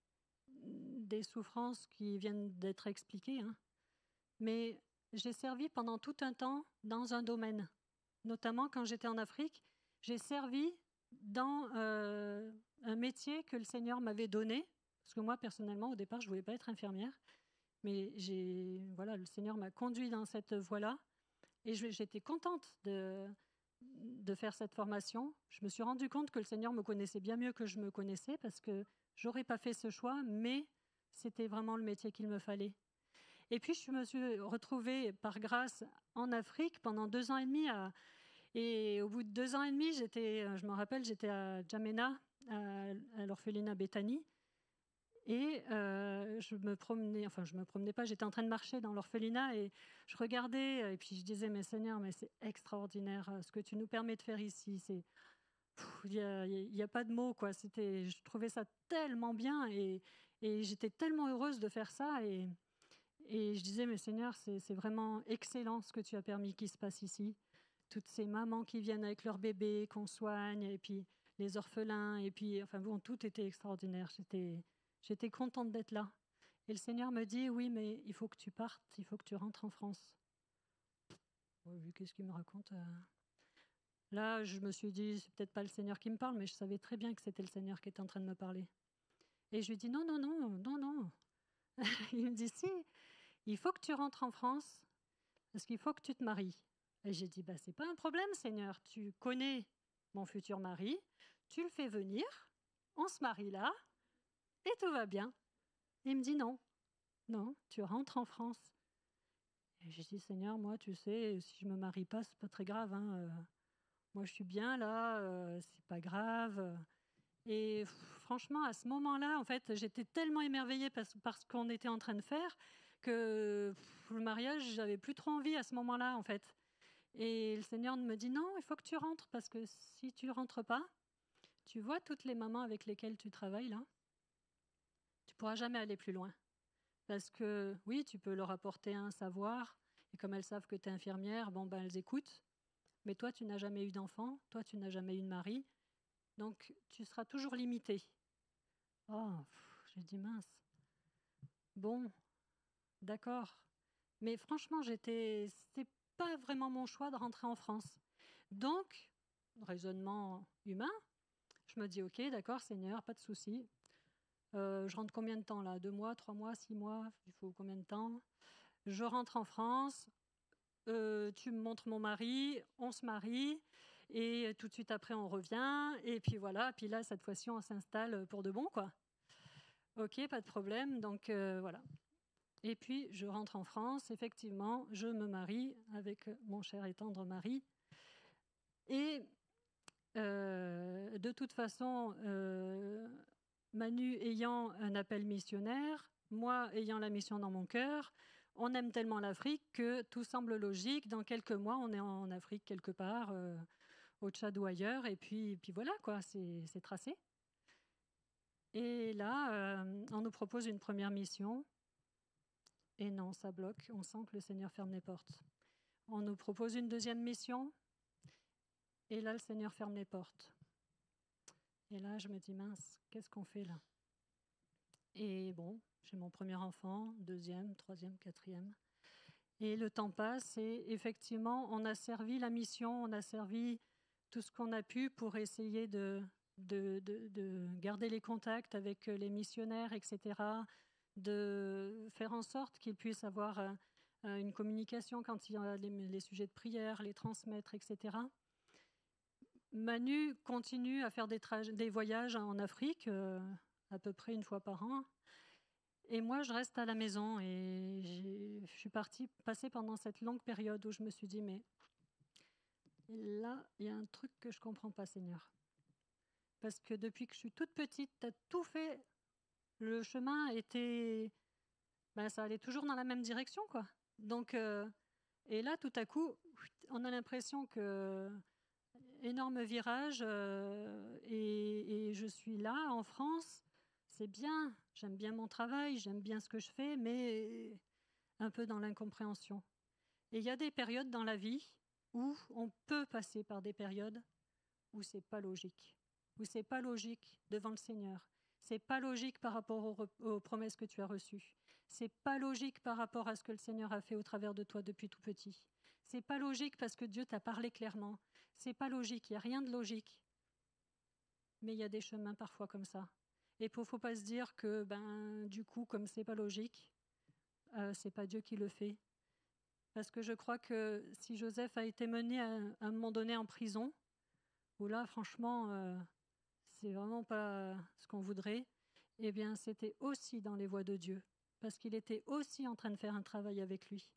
souffrances qui viennent d'être expliquées. Mais j'ai servi pendant tout un temps dans un domaine. Notamment quand j'étais en Afrique, j'ai servi dans un métier que le Seigneur m'avait donné. Parce que moi, personnellement, au départ, je ne voulais pas être infirmière. Mais le Seigneur m'a conduit dans cette voie-là. Et j'étais contente de faire cette formation. Je me suis rendu compte que le Seigneur me connaissait bien mieux que je me connaissais parce que je n'aurais pas fait ce choix, mais c'était vraiment le métier qu'il me fallait. Et puis, je me suis retrouvée par grâce en Afrique pendant 2 ans et demi. Et au bout de 2 ans et demi, je me rappelle, j'étais à Djamena, à l'orphelinat Bethany. Et je me promenais pas, j'étais en train de marcher dans l'orphelinat et je regardais et puis je disais, mais Seigneur, mais c'est extraordinaire ce que tu nous permets de faire ici. Il y a pas de mots, quoi. Je trouvais ça tellement bien et j'étais tellement heureuse de faire ça et je disais, mais Seigneur, c'est vraiment excellent ce que tu as permis qu'il se passe ici. Toutes ces mamans qui viennent avec leurs bébés, qu'on soigne, et puis les orphelins, et puis, enfin bon, tout était extraordinaire. J'étais contente d'être là. Et le Seigneur me dit, oui, mais il faut que tu partes, il faut que tu rentres en France. Qu'est-ce qu'il me raconte Là, je me suis dit, c'est peut-être pas le Seigneur qui me parle, mais je savais très bien que c'était le Seigneur qui était en train de me parler. Et je lui dis, non, non, non, non, non. Il me dit, si, il faut que tu rentres en France, parce qu'il faut que tu te maries. Et j'ai dit, c'est pas un problème, Seigneur, tu connais mon futur mari, tu le fais venir, on se marie là, et tout va bien. Et il me dit, non, non, tu rentres en France. Et j'ai dit, Seigneur, moi, tu sais, si je me marie pas, c'est pas très grave, hein, moi, je suis bien là, c'est pas grave. Et franchement, à ce moment-là, en fait, j'étais tellement émerveillée par ce qu'on était en train de faire que le mariage, j'avais plus trop envie à ce moment-là, en fait. Et le Seigneur me dit non, il faut que tu rentres parce que si tu ne rentres pas, tu vois toutes les mamans avec lesquelles tu travailles là, tu ne pourras jamais aller plus loin. Parce que oui, tu peux leur apporter un savoir et comme elles savent que tu es infirmière, elles écoutent. Mais toi, tu n'as jamais eu d'enfant, toi, tu n'as jamais eu de mari, donc tu seras toujours limité. Oh, j'ai dit mince. Bon, d'accord. Mais franchement, c'est pas vraiment mon choix de rentrer en France. Donc, raisonnement humain, je me dis, ok, d'accord, Seigneur, pas de souci. Je rentre combien de temps là 2 mois, 3 mois, 6 mois? Il faut combien de temps? Je rentre en France, tu me montres mon mari, on se marie, et tout de suite après, on revient. Et puis voilà, puis là, cette fois-ci, on s'installe pour de bon, quoi. Ok, pas de problème. Donc voilà. Et puis, je rentre en France, effectivement, je me marie avec mon cher et tendre mari. Et de toute façon, Manu ayant un appel missionnaire, moi ayant la mission dans mon cœur, on aime tellement l'Afrique que tout semble logique. Dans quelques mois, on est en Afrique quelque part, au Tchad ou ailleurs, et puis voilà, quoi, c'est tracé. Et là, on nous propose une première mission, et non, ça bloque, on sent que le Seigneur ferme les portes. On nous propose une deuxième mission, et là, le Seigneur ferme les portes. Et là, je me dis, mince, qu'est-ce qu'on fait là? Et bon, j'ai mon premier enfant, deuxième, troisième, quatrième. Et le temps passe et effectivement, on a servi la mission, on a servi tout ce qu'on a pu pour essayer de garder les contacts avec les missionnaires, etc., de faire en sorte qu'ils puissent avoir une communication quand il y a les sujets de prière, les transmettre, etc. Manu continue à faire des voyages en Afrique, à peu près une fois par an. Et moi, je reste à la maison et je suis passer pendant cette longue période où je me suis dit, mais là, il y a un truc que je ne comprends pas, Seigneur. Parce que depuis que je suis toute petite, tu as tout fait. Le chemin était... ça allait toujours dans la même direction, quoi. Donc, et là, tout à coup, on a l'impression que... Énorme virage, et je suis là, en France. C'est bien, j'aime bien mon travail, j'aime bien ce que je fais, mais un peu dans l'incompréhension. Et il y a des périodes dans la vie où on peut passer par des périodes où c'est pas logique, où c'est pas logique devant le Seigneur. C'est pas logique par rapport aux promesses que tu as reçues. C'est pas logique par rapport à ce que le Seigneur a fait au travers de toi depuis tout petit. C'est pas logique parce que Dieu t'a parlé clairement. C'est pas logique, il n'y a rien de logique. Mais il y a des chemins parfois comme ça. Et il ne faut pas se dire que du coup, comme c'est pas logique, c'est pas Dieu qui le fait. Parce que je crois que si Joseph a été mené à un moment donné en prison, où là, franchement, c'est vraiment pas ce qu'on voudrait, eh bien, c'était aussi dans les voies de Dieu, parce qu'il était aussi en train de faire un travail avec lui.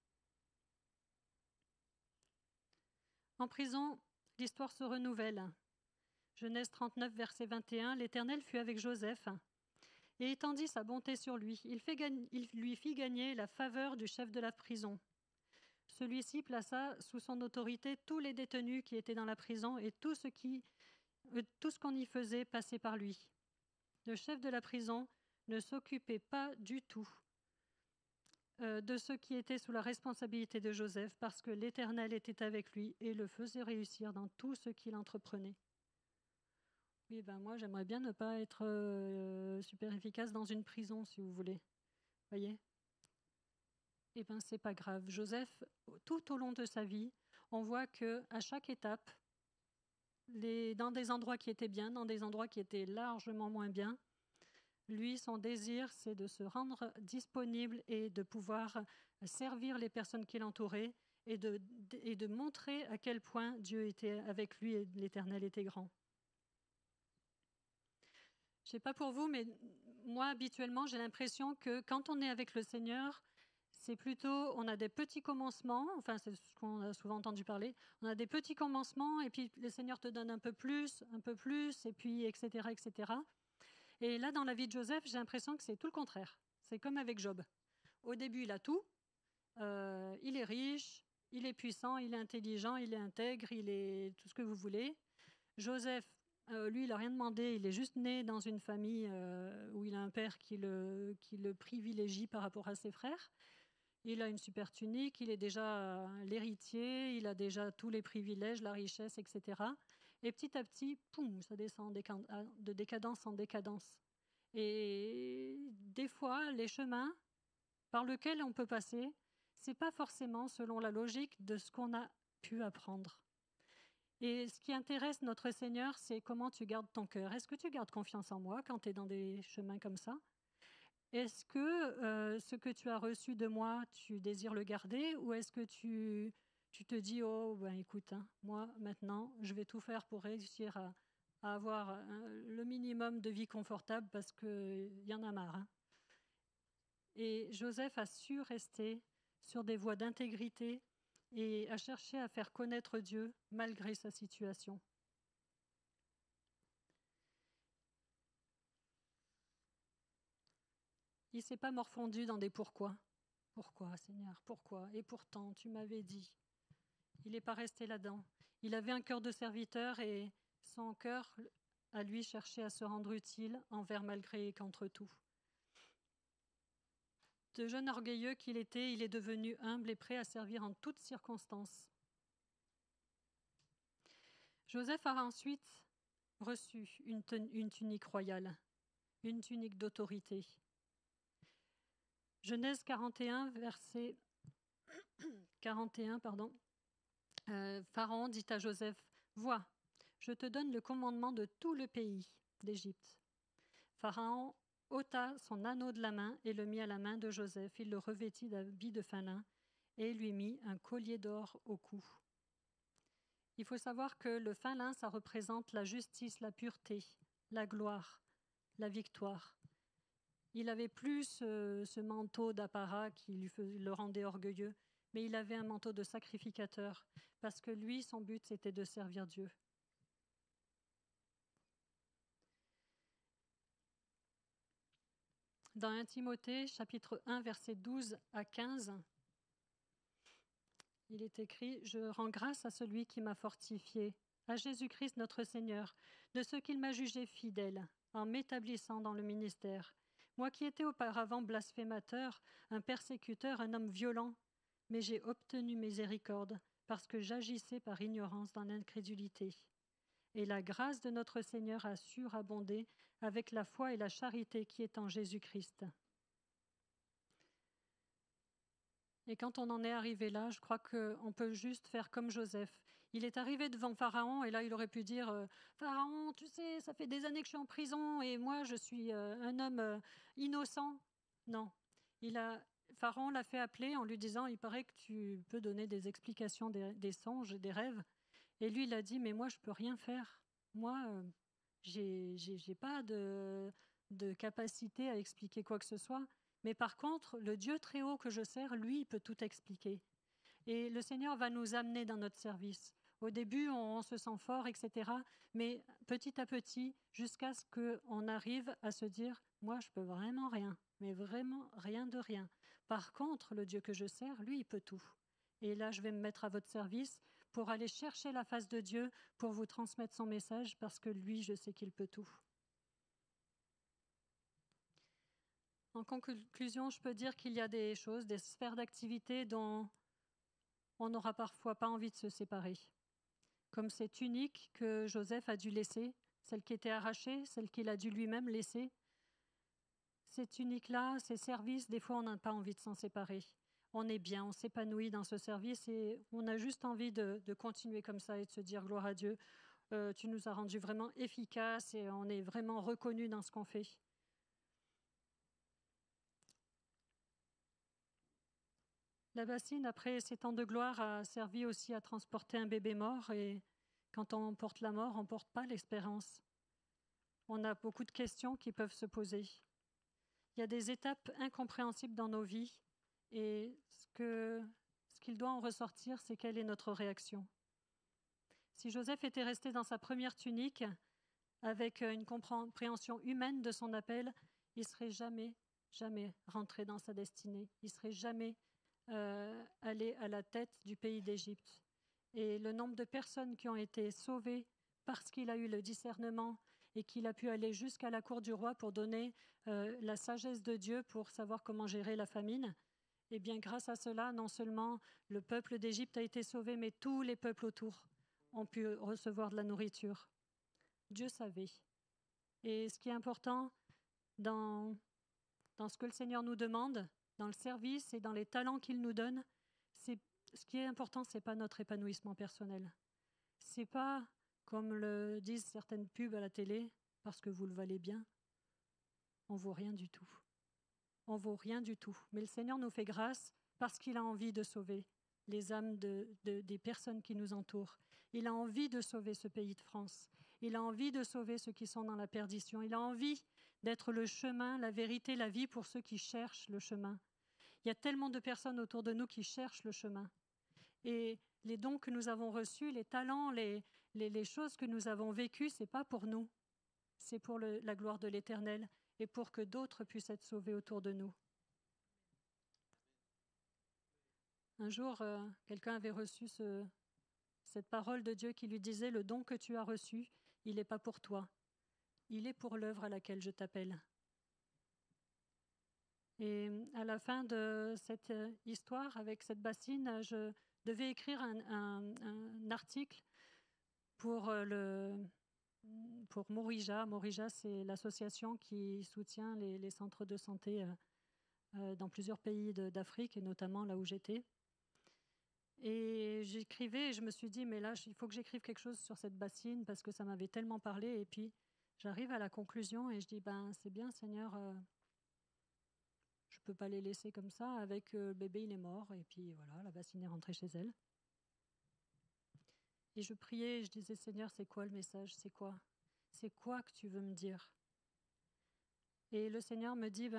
En prison, l'histoire se renouvelle. Genèse 39, verset 21, l'Éternel fut avec Joseph et étendit sa bonté sur lui. Il lui fit gagner la faveur du chef de la prison. Celui-ci plaça sous son autorité tous les détenus qui étaient dans la prison et tout ce qu'on y faisait passait par lui. Le chef de la prison ne s'occupait pas du tout de ceux qui étaient sous la responsabilité de Joseph parce que l'Éternel était avec lui et le faisait réussir dans tout ce qu'il entreprenait. Oui, moi j'aimerais bien ne pas être super efficace dans une prison, si vous voulez. Voyez? Eh bien, c'est pas grave. Joseph, tout au long de sa vie, on voit que à chaque étape, dans des endroits qui étaient bien, dans des endroits qui étaient largement moins bien, lui, son désir, c'est de se rendre disponible et de pouvoir servir les personnes qui l'entouraient et de montrer à quel point Dieu était avec lui et l'Éternel était grand. Je ne sais pas pour vous, mais moi, habituellement, j'ai l'impression que quand on est avec le Seigneur, c'est plutôt, on a des petits commencements, enfin c'est ce qu'on a souvent entendu parler, on a des petits commencements et puis le Seigneur te donne un peu plus, et puis etc., etc. Et là, dans la vie de Joseph, j'ai l'impression que c'est tout le contraire. C'est comme avec Job. Au début, il a tout, il est riche, il est puissant, il est intelligent, il est intègre, il est tout ce que vous voulez. Joseph, lui, il n'a rien demandé, il est juste né dans une famille où il a un père qui le privilégie par rapport à ses frères. Il a une super tunique, il est déjà l'héritier, il a déjà tous les privilèges, la richesse, etc. Et petit à petit, poum, ça descend de décadence en décadence. Et des fois, les chemins par lesquels on peut passer, c'est pas forcément selon la logique de ce qu'on a pu apprendre. Et ce qui intéresse notre Seigneur, c'est comment tu gardes ton cœur. Est-ce que tu gardes confiance en moi quand tu es dans des chemins comme ça? Est-ce que ce que tu as reçu de moi, tu désires le garder ou est-ce que tu te dis, oh, ben écoute, hein, moi maintenant, je vais tout faire pour réussir à avoir le minimum de vie confortable parce qu'il y en a marre. Hein. Et Joseph a su rester sur des voies d'intégrité et a cherché à faire connaître Dieu malgré sa situation. Il ne s'est pas morfondu dans des pourquoi. Pourquoi, Seigneur, pourquoi? Et pourtant, tu m'avais dit. Il n'est pas resté là-dedans. Il avait un cœur de serviteur et son cœur, à lui, cherchait à se rendre utile envers malgré et contre tout. De jeune orgueilleux qu'il était, il est devenu humble et prêt à servir en toutes circonstances. Joseph a ensuite reçu une tunique royale, une tunique d'autorité. Genèse 41, verset 41, Pharaon dit à Joseph, « Vois, je te donne le commandement de tout le pays d'Égypte. » Pharaon ôta son anneau de la main et le mit à la main de Joseph. Il le revêtit d'habits de fin lin et lui mit un collier d'or au cou. Il faut savoir que le fin lin, ça représente la justice, la pureté, la gloire, la victoire. Il n'avait plus ce manteau d'apparat qui le rendait orgueilleux, mais il avait un manteau de sacrificateur, parce que lui, son but, c'était de servir Dieu. Dans 1 Timothée, chapitre 1, versets 12 à 15, il est écrit « Je rends grâce à celui qui m'a fortifié, à Jésus-Christ notre Seigneur, de ce qu'il m'a jugé fidèle, en m'établissant dans le ministère. Moi qui étais auparavant blasphémateur, un persécuteur, un homme violent, mais j'ai obtenu miséricorde, parce que j'agissais par ignorance dans l'incrédulité. Et la grâce de notre Seigneur a surabondé avec la foi et la charité qui est en Jésus-Christ. » Et quand on en est arrivé là, je crois qu'on peut juste faire comme Joseph. Il est arrivé devant Pharaon et là, il aurait pu dire « Pharaon, tu sais, ça fait des années que je suis en prison et moi, je suis un homme innocent. » Non, Pharaon l'a fait appeler en lui disant « Il paraît que tu peux donner des explications des songes, des rêves. » Et lui, il a dit « Mais moi, je ne peux rien faire. Moi, j'ai pas de capacité à expliquer quoi que ce soit. » Mais par contre, le Dieu très haut que je sers, lui, il peut tout expliquer. Et le Seigneur va nous amener dans notre service. Au début, on se sent fort, etc. Mais petit à petit, jusqu'à ce qu'on arrive à se dire « Moi, je peux vraiment rien, mais vraiment rien de rien. Par contre, le Dieu que je sers, lui, il peut tout. » Et là, je vais me mettre à votre service pour aller chercher la face de Dieu, pour vous transmettre son message, parce que lui, je sais qu'il peut tout. En conclusion, je peux dire qu'il y a des choses, des sphères d'activité dont on n'aura parfois pas envie de se séparer. Comme cette tunique que Joseph a dû laisser, celle qui était arrachée, celle qu'il a dû lui-même laisser. ces tuniques-là, ces services, des fois, on n'a pas envie de s'en séparer. On est bien, on s'épanouit dans ce service et on a juste envie de continuer comme ça et de se dire gloire à Dieu. Tu nous as rendus vraiment efficaces et on est vraiment reconnus dans ce qu'on fait. La bassine, après ces temps de gloire, a servi aussi à transporter un bébé mort et quand on porte la mort, on ne porte pas l'espérance. On a beaucoup de questions qui peuvent se poser. Il y a des étapes incompréhensibles dans nos vies et ce qu'il doit en ressortir, c'est quelle est notre réaction. Si Joseph était resté dans sa première tunique, avec une compréhension humaine de son appel, il ne serait jamais rentré dans sa destinée. Il ne serait jamais allé à la tête du pays d'Égypte. Et le nombre de personnes qui ont été sauvées parce qu'il a eu le discernement et qu'il a pu aller jusqu'à la cour du roi pour donner la sagesse de Dieu pour savoir comment gérer la famine, et bien grâce à cela, non seulement le peuple d'Égypte a été sauvé, mais tous les peuples autour ont pu recevoir de la nourriture. Dieu savait. Et ce qui est important dans ce que le Seigneur nous demande, dans le service et dans les talents qu'il nous donne, ce qui est important, ce n'est pas notre épanouissement personnel. Ce n'est pas, comme le disent certaines pubs à la télé, parce que vous le valez bien. On ne vaut rien du tout. On ne vaut rien du tout. Mais le Seigneur nous fait grâce parce qu'il a envie de sauver les âmes des personnes qui nous entourent. Il a envie de sauver ce pays de France. Il a envie de sauver ceux qui sont dans la perdition. Il a envie d'être le chemin, la vérité, la vie pour ceux qui cherchent le chemin. Il y a tellement de personnes autour de nous qui cherchent le chemin. Et les dons que nous avons reçus, les talents, les choses que nous avons vécues, ce n'est pas pour nous. C'est pour la gloire de l'Éternel et pour que d'autres puissent être sauvés autour de nous. Un jour, quelqu'un avait reçu cette parole de Dieu qui lui disait « Le don que tu as reçu, il n'est pas pour toi. Il est pour l'œuvre à laquelle je t'appelle. » Et à la fin de cette histoire, avec cette bassine, je devais écrire un article pour Morija. Morija, c'est l'association qui soutient les centres de santé dans plusieurs pays d'Afrique, et notamment là où j'étais. Et j'écrivais et je me suis dit, mais là, il faut que j'écrive quelque chose sur cette bassine parce que ça m'avait tellement parlé. Et puis, j'arrive à la conclusion et je dis, c'est bien, Seigneur, je ne peux pas les laisser comme ça. Avec le bébé, il est mort. Et puis, voilà, la bassine est rentrée chez elle. Et je priais et je disais, Seigneur, c'est quoi le message? C'est quoi? C'est quoi que tu veux me dire? Et le Seigneur me dit,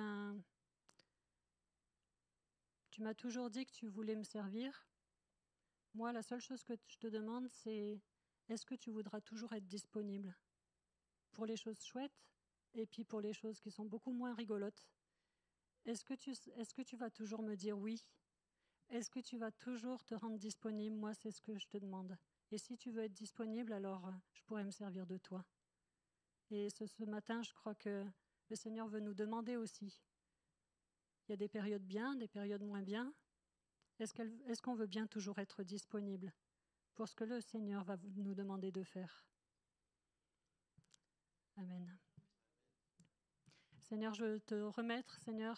tu m'as toujours dit que tu voulais me servir. Moi, la seule chose que je te demande, c'est est-ce que tu voudras toujours être disponible pour les choses chouettes et puis pour les choses qui sont beaucoup moins rigolotes? Est-ce que tu vas toujours me dire oui? Est-ce que tu vas toujours te rendre disponible? Moi, c'est ce que je te demande. Et si tu veux être disponible, alors je pourrais me servir de toi. Et ce matin, je crois que le Seigneur veut nous demander aussi. Il y a des périodes bien, des périodes moins bien. Est-ce qu'on veut bien toujours être disponible pour ce que le Seigneur va nous demander de faire? Amen. Seigneur, je veux te remettre, Seigneur,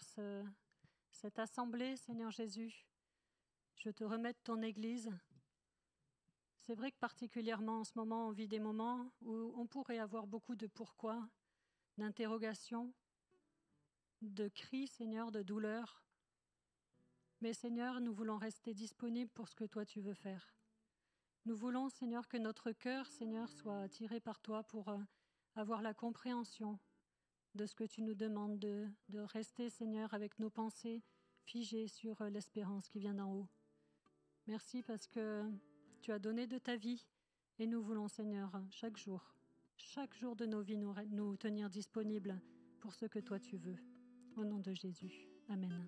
cette assemblée, Seigneur Jésus. Je te remets ton Église. C'est vrai que particulièrement en ce moment, on vit des moments où on pourrait avoir beaucoup de pourquoi, d'interrogations, de cris, Seigneur, de douleurs. Mais Seigneur, nous voulons rester disponibles pour ce que toi tu veux faire. Nous voulons, Seigneur, que notre cœur, Seigneur, soit attiré par toi pour avoir la compréhension de ce que tu nous demandes, de rester, Seigneur, avec nos pensées figées sur l'espérance qui vient d'en haut. Merci parce que tu as donné de ta vie et nous voulons, Seigneur, chaque jour de nos vies, nous tenir disponibles pour ce que toi tu veux. Au nom de Jésus. Amen.